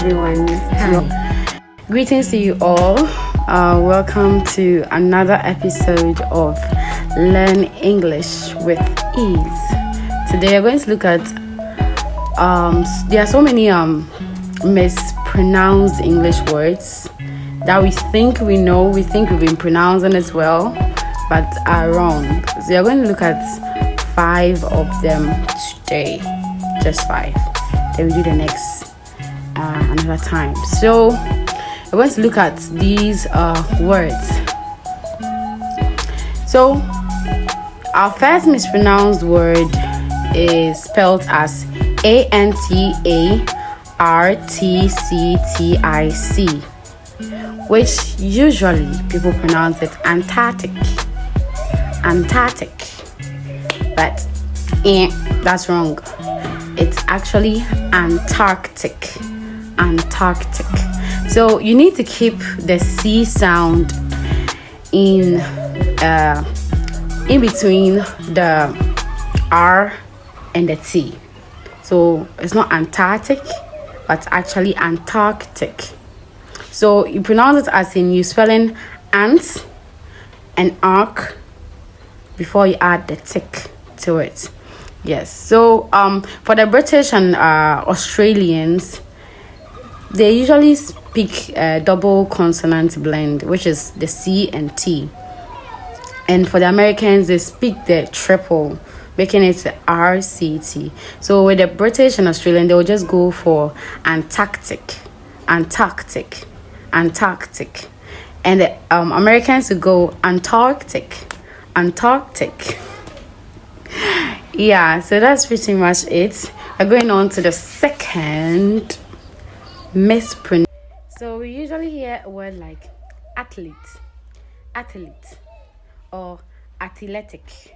everyone. Hi. Greetings to you all. Welcome to another episode of Learn English with Ease. Today we're going to look at there are so many mispronounced English words that we think we know, we think we've been pronouncing as well, but are wrong. So we're going to look at 5 of them today, just 5. Then we do the next another time. So we're going to look at these words. So our first mispronounced word is spelled as Antarctic, which usually people pronounce it Antarctic, but that's wrong. It's actually Antarctic. So you need to keep the C sound in between the R and the T. So it's not Antarctic, but actually Antarctic. So you pronounce it as in you spelling ant and arc before you add the tick to it. Yes. So for the British and Australians, they usually speak double consonant blend, which is the C and T. And for the Americans, they speak the triple, making it RCT. So with the British and Australian, they will just go for Antarctic. And the Americans will go Antarctic. Yeah, so that's pretty much it. We're going on to the second mispronunciation. So we usually hear a word like athlete, or athletic.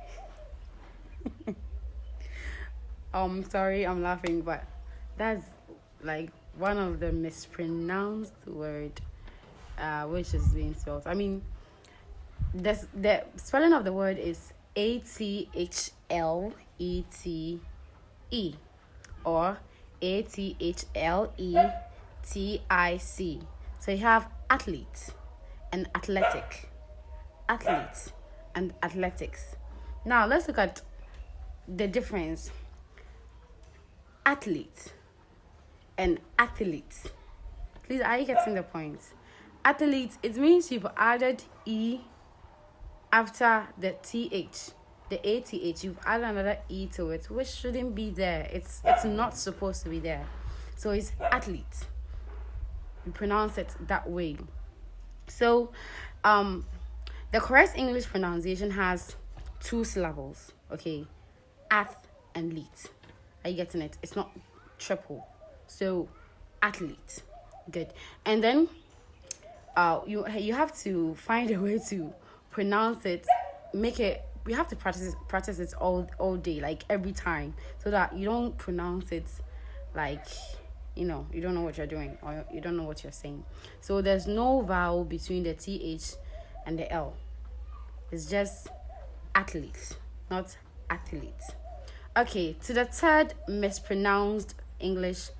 Sorry, I'm laughing, but that's like one of the mispronounced word which is being spelled. I mean, the spelling of the word is ATHLETE or ATHLETIC. So you have athlete and athletic, and athletics. Now let's look at the difference. Athlete and athlete. Please, are you getting the point? Athlete, it means you've added E after the TH, the ATH. You've added another E to it, which shouldn't be there. It's not supposed to be there. So it's athlete. You pronounce it that way. So the correct English pronunciation has 2 syllables. Okay, ath and leet. Are you getting it? It's not triple. So athlete. Good. And then you have to find a way to pronounce it, make it. You have to practice it all day, like every time, so that you don't pronounce it like you don't know what you're doing or you don't know what you're saying. So there's no vowel between the TH and the L. It's just athlete, not athlete. Okay, to the third mispronounced English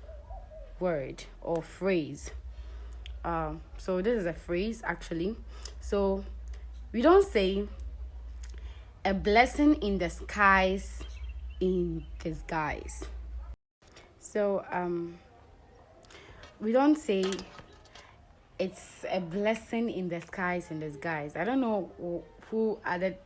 word or phrase. So this is a phrase actually. So we don't say a blessing in disguise in disguise. So we don't say it's a blessing in disguise in disguise. I don't know who added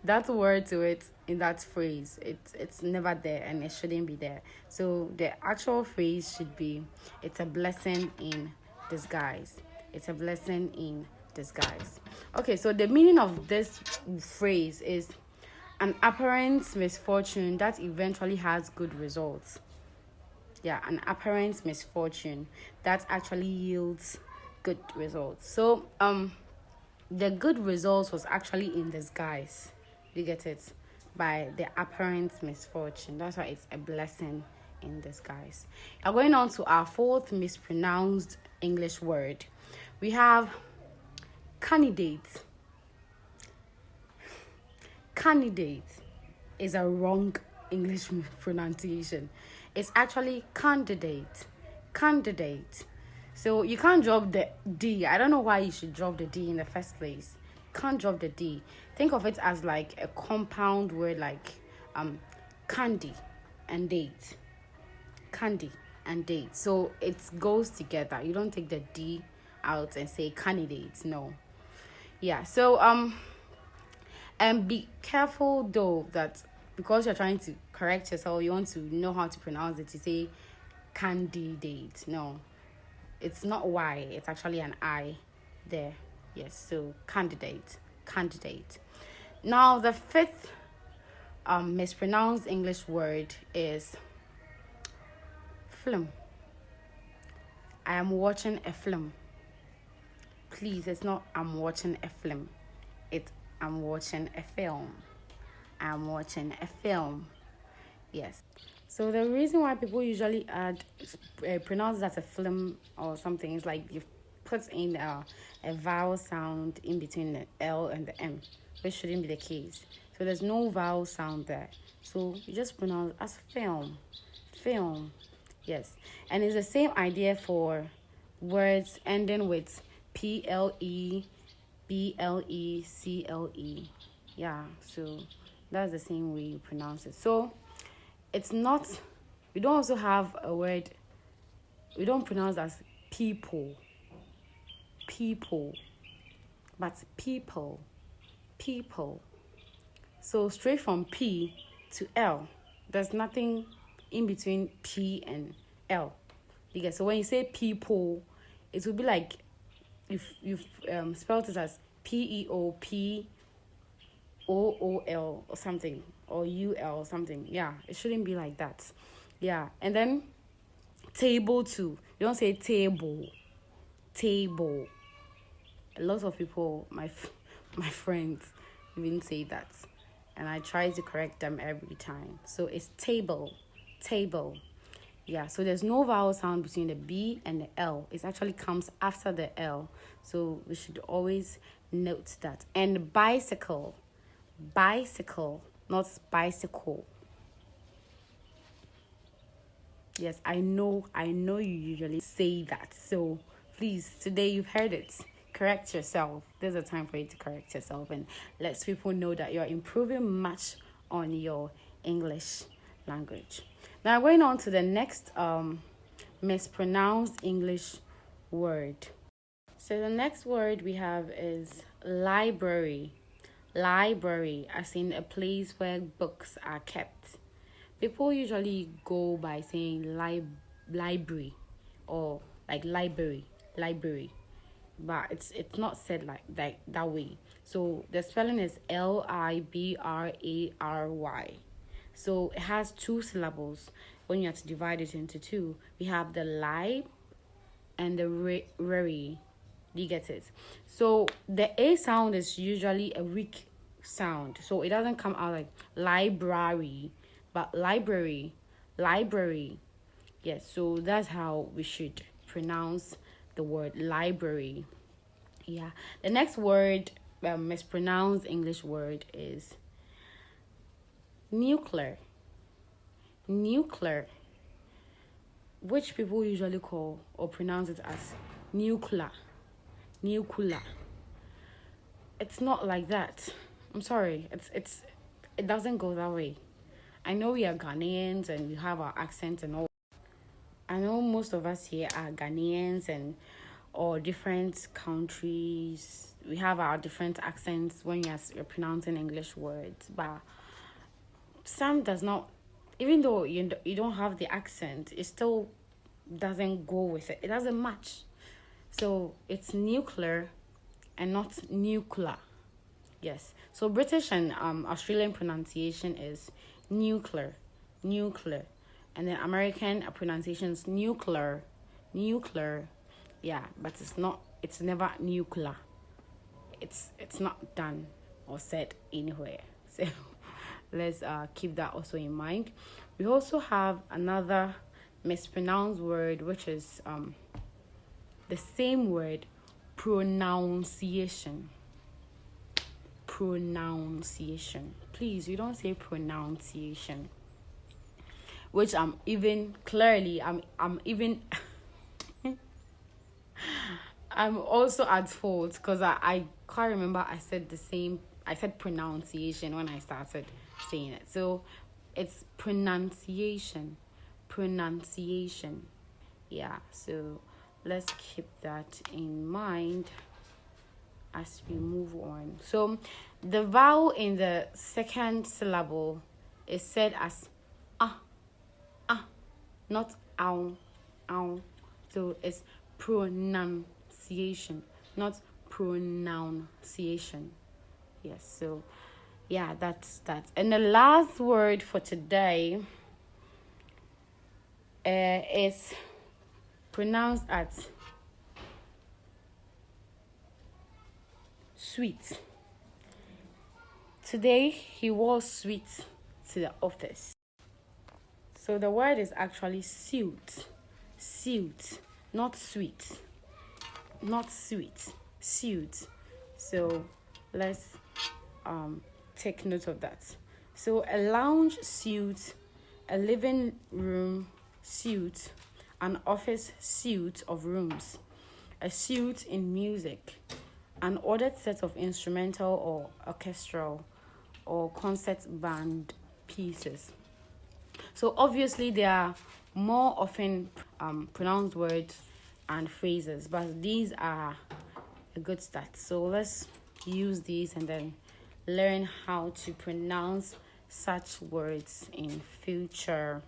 that word to it in that phrase. It's never there and it shouldn't be there. So the actual phrase should be it's a blessing in disguise. It's a blessing in disguise. Okay, so the meaning of this phrase is an apparent misfortune that eventually has good results. Yeah, an apparent misfortune that actually yields good results. So the good results was actually in disguise. You get it? By the apparent misfortune. That's why it's a blessing in disguise. Now going on to our 4th mispronounced English word. We have candidate. Candidate is a wrong English pronunciation. It's actually candidate. candidate. So you can't drop the D. I don't know why you should drop the D in the first place. Can't drop the D. Think of it as like a compound word, like candy and date. Candy and date. So it goes together. You don't take the D out and say candidate. No. Yeah. So and be careful though that because you're trying to correct yourself, you want to know how to pronounce it. You say candidate. No, it's not Y. It's actually an I there. Yes. So candidate. Now the fifth mispronounced English word is film. I am watching a film. Please, it's not I'm watching a film. It's I'm watching a film. I'm watching a film. Yes. So the reason why people usually add pronounce that a film or something is like you put in a vowel sound in between the L and the M, which shouldn't be the case. So there's no vowel sound there. So you just pronounce as film. Film. Yes. And it's the same idea for words ending with PLE, BLE, CLE. Yeah, so that's the same way you pronounce it. So it's not, we don't also have a word, we don't pronounce as people, but people. So straight from P to L, there's nothing in between P and L. So when you say people, it will be like if you've spelled it as PEOPOOL or something, or UL or something. Yeah, it shouldn't be like that. Yeah, and then table too. You don't say table. A lot of people, my friends, even say that, and I try to correct them every time. So it's table. Yeah, so there's no vowel sound between the B and the L. It actually comes after the L. So we should always note that. And bicycle, not bicycle. Yes, I know you usually say that. So please, today you've heard it. Correct yourself. There's a time for you to correct yourself and let people know that you're improving much on your English language. Now going on to the next mispronounced English word. So the next word we have is library. Library, as in a place where books are kept. People usually go by saying library or like library, but it's not said like that way. So the spelling is LIBRARY. So it has two syllables. When you have to divide it into two, we have the lib and the rary. Do you get it? So the A sound is usually a weak sound. So it doesn't come out like library, but library. Yes, so that's how we should pronounce the word library. Yeah. The next word, mispronounced English word is nuclear, which people usually call or pronounce it as nuclear. It's not like that. I'm sorry. It doesn't go that way. I know we are Ghanaians and we have our accents and all. I know most of us here are Ghanaians and or different countries. We have our different accents when you're pronouncing English words, but some does not. Even though you don't have the accent, it still doesn't go with it. It doesn't match. So it's nuclear and not nuclear. Yes. So British and Australian pronunciation is nuclear. And then American pronunciation is nuclear. Yeah, but it's never nuclear. It's not done or said anywhere. So let's keep that also in mind. We also have another mispronounced word, which is the same word, pronunciation. Please, you don't say pronunciation. Which I'm even I'm also at fault because I can't remember I said pronunciation when I started saying it. So it's pronunciation. Pronunciation. Yeah, so let's keep that in mind as we move on. So the vowel in the second syllable is said as ah, not ow, ow. So it's pronunciation, not pronunciation. Yes, so yeah, that's that. And the last word for today is pronounced as sweet. Today he was sweet to the office. So the word is actually suit. Suit, not sweet. Not sweet. Suit. So let's take note of that. So a lounge suit, a living room suite, an office suite of rooms, a suite in music, an ordered set of instrumental or orchestral or concert band pieces. So obviously there are more often pronounced words and phrases, but these are a good start. So let's use these and then learn how to pronounce such words in future.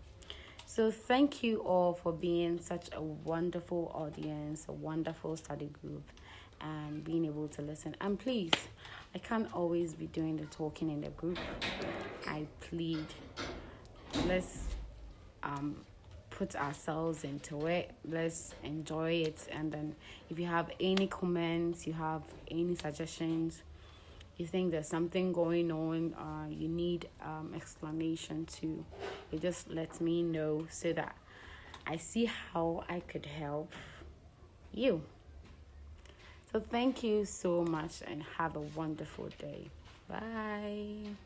So thank you all for being such a wonderful audience, a wonderful study group, and being able to listen. And please, I can't always be doing the talking in the group. I plead, let's put ourselves into it. Let's enjoy it. And then if you have any comments, you have any suggestions, you think there's something going on, you need explanation to, you just let me know so that I see how I could help you. So thank you so much and have a wonderful day. Bye.